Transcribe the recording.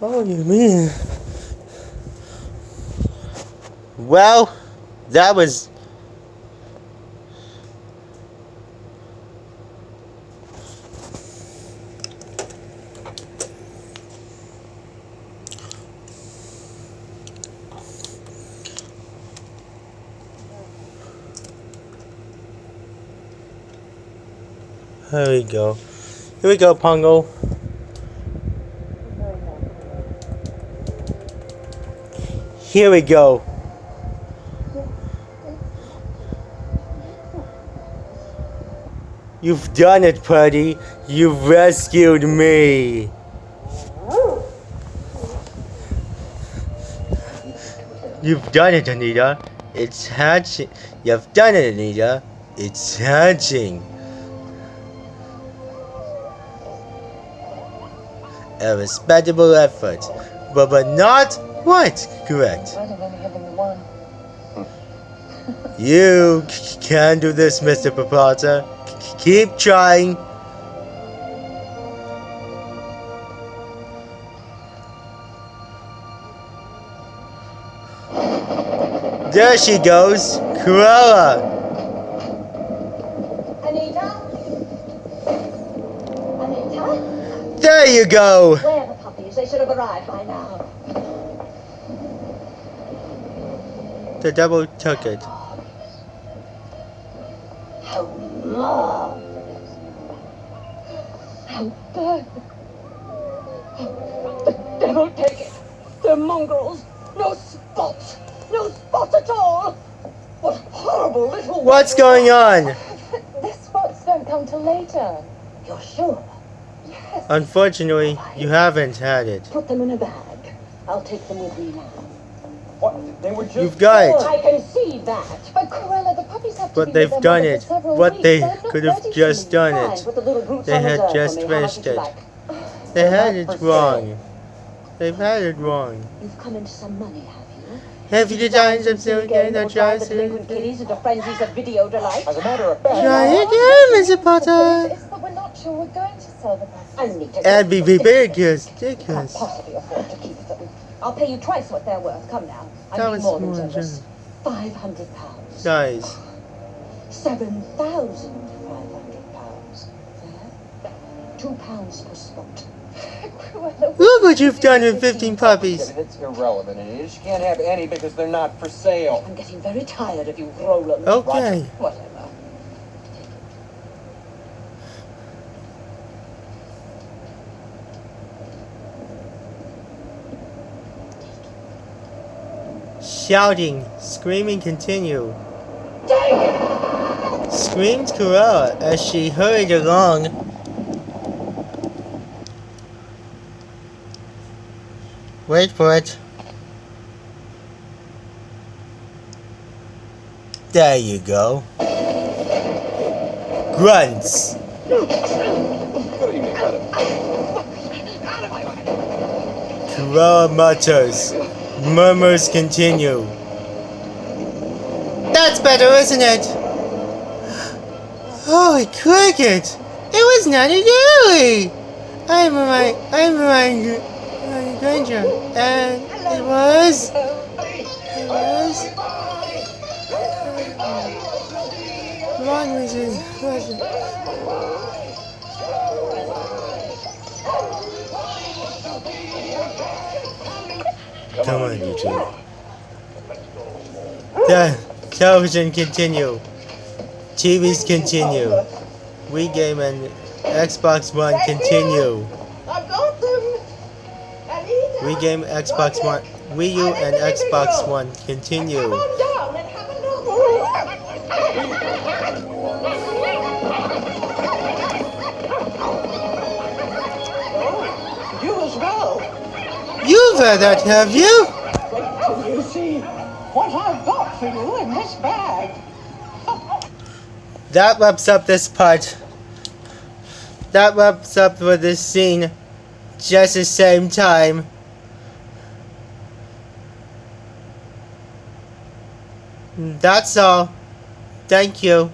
Oh, you mean? Well, that was. Here we go. Here we go, Pongo. Here we go. You've done it, Putty. You've rescued me. You've done it, Anita. It's hatching. You've done it, Anita. It's hatching. A respectable effort, but not quite correct. You can do this, Mr. Papata. Keep trying. There she goes, Cruella. Anita? Anita? There you go. Where are the puppies? They should have arrived by now. The devil took it. How marvelous. How bad. The devil take it. They're mongrels. No spots. No spots at all. What horrible little... What's going on? The spots don't come till later. You're sure? Yes. Unfortunately, you haven't had it. Put them in a bag. I'll take them with me now. What? They were just... You've got it. I can see that. But Cruella, the puppies have to But be they've with their done mother it. for several What weeks. they They're not could have ready to just leave. done Fine, it. put the little brutes They on had reserve just for me. How much finished would you it. like? They had Not it for wrong. They've had it wrong. You've come into some money, have you? Have you designed some silly game that drive tries the delinquent to... kiddies into frenzies of video delight? As a matter of fact... Try again, Mr. Potter. It's that we're not sure we're going to sell the puppies. Anita, And be ridiculous. can't Ridiculous. possibly afford to keep them. I'll pay you twice what they're worth. Come now. That I'd be was more than more generous. generous. £500. Guys, 7,500 There. £2 per spot. Cruella, look what you've done with 15 puppies. It's irrelevant. It is. You can't have any because they're not for sale. I'm getting very tired of you, Roland. Okay. Whatever. Shouting, screaming continue. Take it! Screamed Cruella as she hurried along. Wait for it. There you go. Grunts. Cruella mutters. Murmurs continue. That's better, isn't it? Holy cricket! It was not a daily! I'm my Granger, and it was. Long was it? Come on, YouTube. The television continue. TVs continue. Wii game and Xbox One continue. I've got them! Wii game, Xbox One, Wii U and Xbox One continue. Down and have a look! Oh, you as well! You've had that, have you? Wait till you see what I've got for you in this bag. That wraps up this part. That wraps up for this scene. Just the same time. That's all. Thank you.